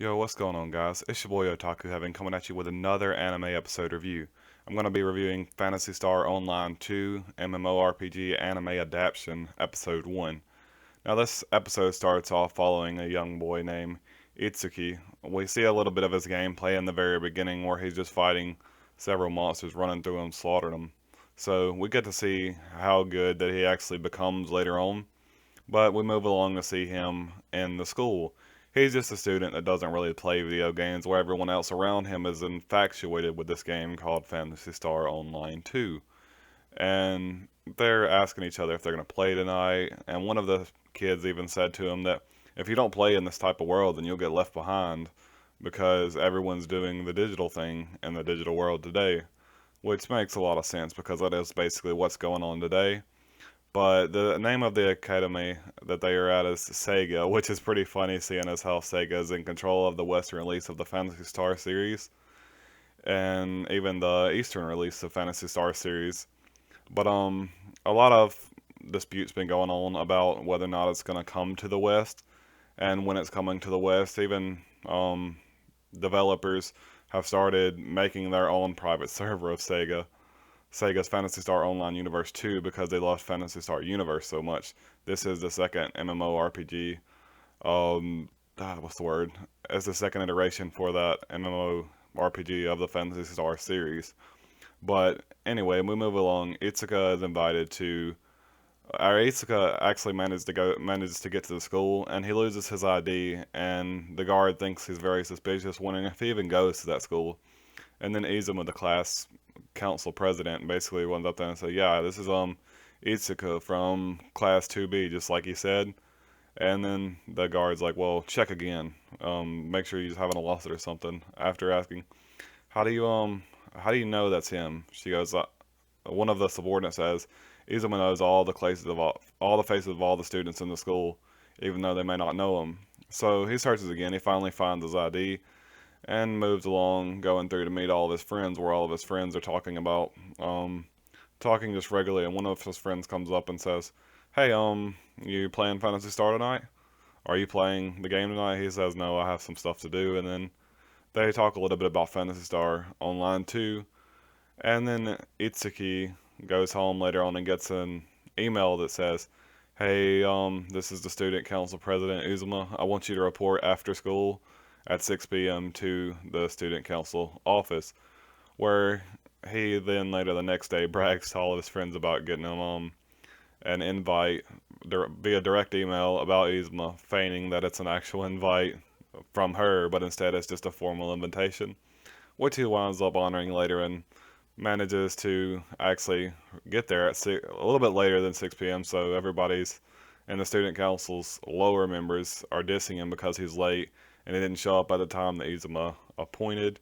Yo, what's going on, guys? It's your boy Otaku having coming at you with another anime episode review. I'm going to be reviewing Phantasy Star Online 2 MMORPG Anime Adaption Episode 1. Now, this episode starts off following a young boy named Itsuki. We see a little bit of his gameplay in the very beginning where he's just fighting several monsters, running through them, slaughtering them. So we get to see how good that he actually becomes later on, but we move along to see him in the school. He's just a student that doesn't really play video games, where everyone else around him is infatuated with this game called Phantasy Star Online 2. And they're asking each other if they're going to play tonight. And one of the kids even said to him that if you don't play in this type of world, then you'll get left behind because everyone's doing the digital thing in the digital world today, which makes a lot of sense because that is basically what's going on today. But the name of the academy that they are at is Sega, which is pretty funny seeing as how Sega is in control of the Western release of the Phantasy Star series and even the Eastern release of Phantasy Star series. But a lot of disputes been going on about whether or not it's going to come to the West and when it's coming to the West. Even developers have started making their own private server of Sega's Phantasy Star Online Universe 2 because they loved Phantasy Star Universe so much. This is the second MMORPG. What's the word? It's the second iteration for that MMORPG of the Phantasy Star series. But anyway, we move along. Itsuka is invited to. Our Itsuka actually manages to get to the school, and he loses his ID, and the guard thinks he's very suspicious, wondering if he even goes to that school. And then Izuma, the class council president, basically went up there and said, "Yeah, this is Itsuka from class 2B, just like he said." And then the guard's like, "Well, check again. Make sure you haven't lost it or something." After asking, "How do you know that's him?" She goes, one of the subordinates says, "Izuma knows all the faces of all the students in the school, even though they may not know him." So he searches again. He finally finds his ID and moves along, going through to meet all of his friends, where all of his friends are talking just regularly. And one of his friends comes up and says, "Hey, you playing Phantasy Star tonight? Are you playing the game tonight?" He says, "No, I have some stuff to do." And then they talk a little bit about Phantasy Star Online 2. And then Itsuki goes home later on and gets an email that says, "Hey, this is the student council president Uzuma. I want you to report after school at 6 p.m. to the student council office," where he then later the next day brags to all of his friends about getting him an invite via direct email about Uzuma, feigning that it's an actual invite from her, but instead it's just a formal invitation, which he winds up honoring later and manages to actually get there at a little bit later than 6 p.m. So everybody's and the student council's lower members are dissing him because he's late and he didn't show up at the time that Izuma appointed.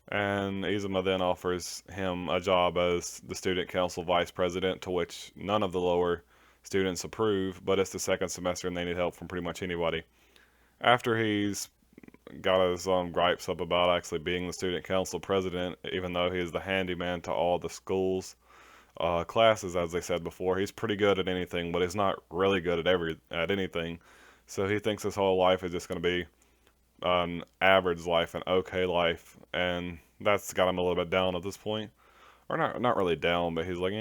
And Izuma then offers him a job as the student council vice president, to which none of the lower students approve, but it's the second semester and they need help from pretty much anybody. After he's got his gripes up about actually being the student council president, even though he is the handyman to all the school's classes, as they said before. He's pretty good at anything, but he's not really good at anything. So he thinks his whole life is just going to be an average life, an okay life, and that's got him a little bit down at this point, or not really down, but he's like,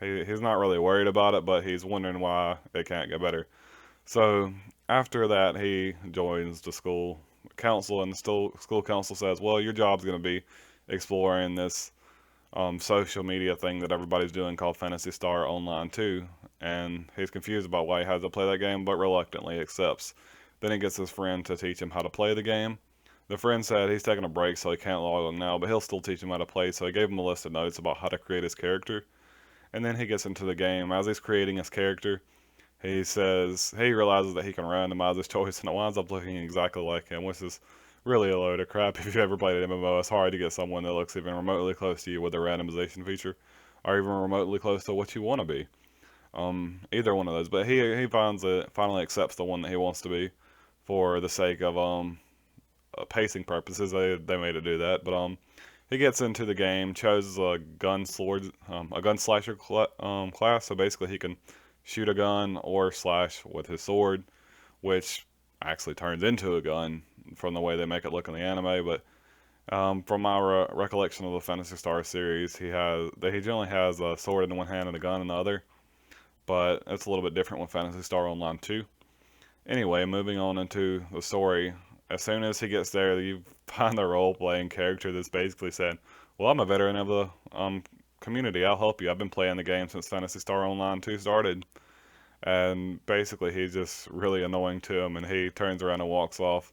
he's not really worried about it, but he's wondering why it can't get better. So after that, he joins the school council, and the school council says, "Well, your job's going to be exploring this social media thing that everybody's doing called Phantasy Star Online 2." And he's confused about why he has to play that game, but reluctantly accepts. Then he gets his friend to teach him how to play the game. The friend said he's taking a break, so he can't log on now, but he'll still teach him how to play, so he gave him a list of notes about how to create his character. And then he gets into the game. As he's creating his character, he realizes that he can randomize his choice, and it winds up looking exactly like him, which is really a load of crap. If you've ever played an MMO, it's hard to get someone that looks even remotely close to you with a randomization feature, or even remotely close to what you want to be. Either one of those. But he finally accepts the one that he wants to be, for the sake of pacing purposes. They made it do that, but he gets into the game, chooses a gun slasher class. So basically, he can shoot a gun or slash with his sword, which actually turns into a gun from the way they make it look in the anime. But from my recollection of the Phantasy Star series, he generally has a sword in one hand and a gun in the other. But it's a little bit different with Phantasy Star Online 2. Anyway, moving on into the story, as soon as he gets there, you find the role-playing character that's basically said, "Well, I'm a veteran of the community. I'll help you. I've been playing the game since Phantasy Star Online 2 started." And basically, he's just really annoying to him, and he turns around and walks off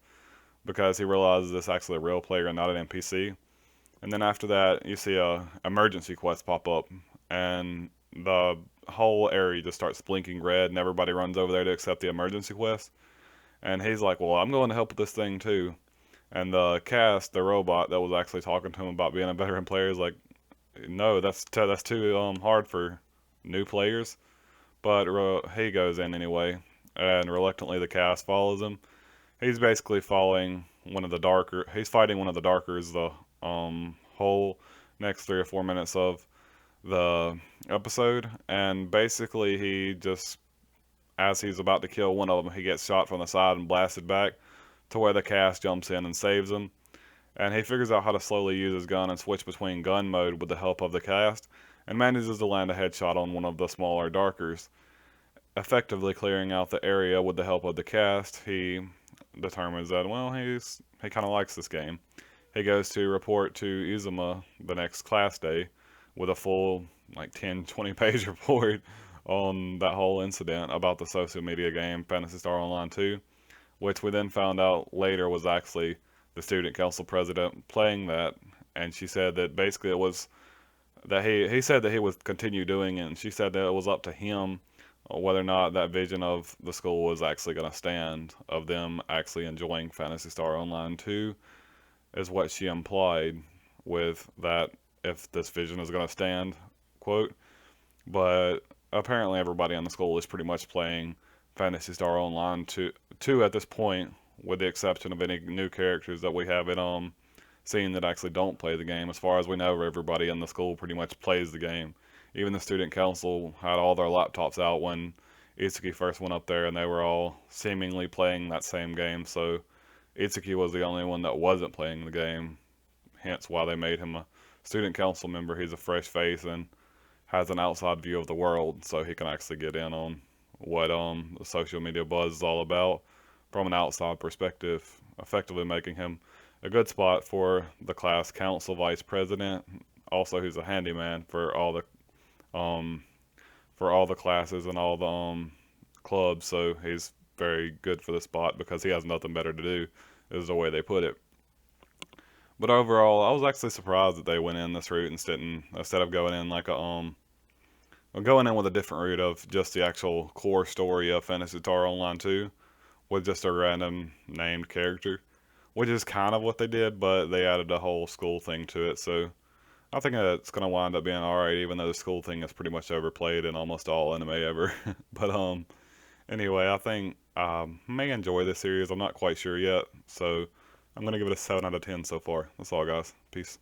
because he realizes it's actually a real player and not an NPC. And then after that, you see a emergency quest pop up, and the whole area just starts blinking red, and everybody runs over there to accept the emergency quest. And he's like, "Well, I'm going to help with this thing too." And the cast, the robot that was actually talking to him about being a veteran player, is like, "No, that's too hard for new players." But he goes in anyway, and reluctantly the cast follows him. He's basically following one of the darker. He's fighting one of the darkers the whole next 3 or 4 minutes of the episode, and basically he just, as he's about to kill one of them, he gets shot from the side and blasted back to where the cast jumps in and saves him. And he figures out how to slowly use his gun and switch between gun mode with the help of the cast, and manages to land a headshot on one of the smaller darkers, effectively clearing out the area with the help of the cast. He determines that, well, he kind of likes this game. He goes to report to Izuma the next class day with a full, like, 10-20 page report on that whole incident about the social media game Phantasy Star Online 2, which we then found out later was actually the student council president playing that. And she said that basically it was that he said that he would continue doing it, and she said that it was up to him whether or not that vision of the school was actually going to stand, of them actually enjoying Phantasy Star Online 2, is what she implied with that, if this vision is going to stand, quote. But apparently everybody in the school is pretty much playing Phantasy Star Online 2 at this point, with the exception of any new characters that we have in seen that actually don't play the game. As far as we know, everybody in the school pretty much plays the game. Even the student council had all their laptops out when Itsuki first went up there, and they were all seemingly playing that same game. So Itsuki was the only one that wasn't playing the game, hence why they made him a student council member. He's a fresh face and has an outside view of the world, so he can actually get in on what the social media buzz is all about from an outside perspective, effectively making him a good spot for the class council vice president. Also, he's a handyman um, for all the classes and all the clubs, so he's very good for the spot because he has nothing better to do, is the way they put it. But overall, I was actually surprised that they went in this route instead of going in like going in with a different route of just the actual core story of Phantasy Star Online 2 with just a random named character, which is kind of what they did, but they added a whole school thing to it. So I think it's gonna wind up being alright, even though the school thing is pretty much overplayed in almost all anime ever. But anyway, I think I may enjoy this series. I'm not quite sure yet, so I'm gonna give it a 7 out of 10 so far. That's all, guys. Peace.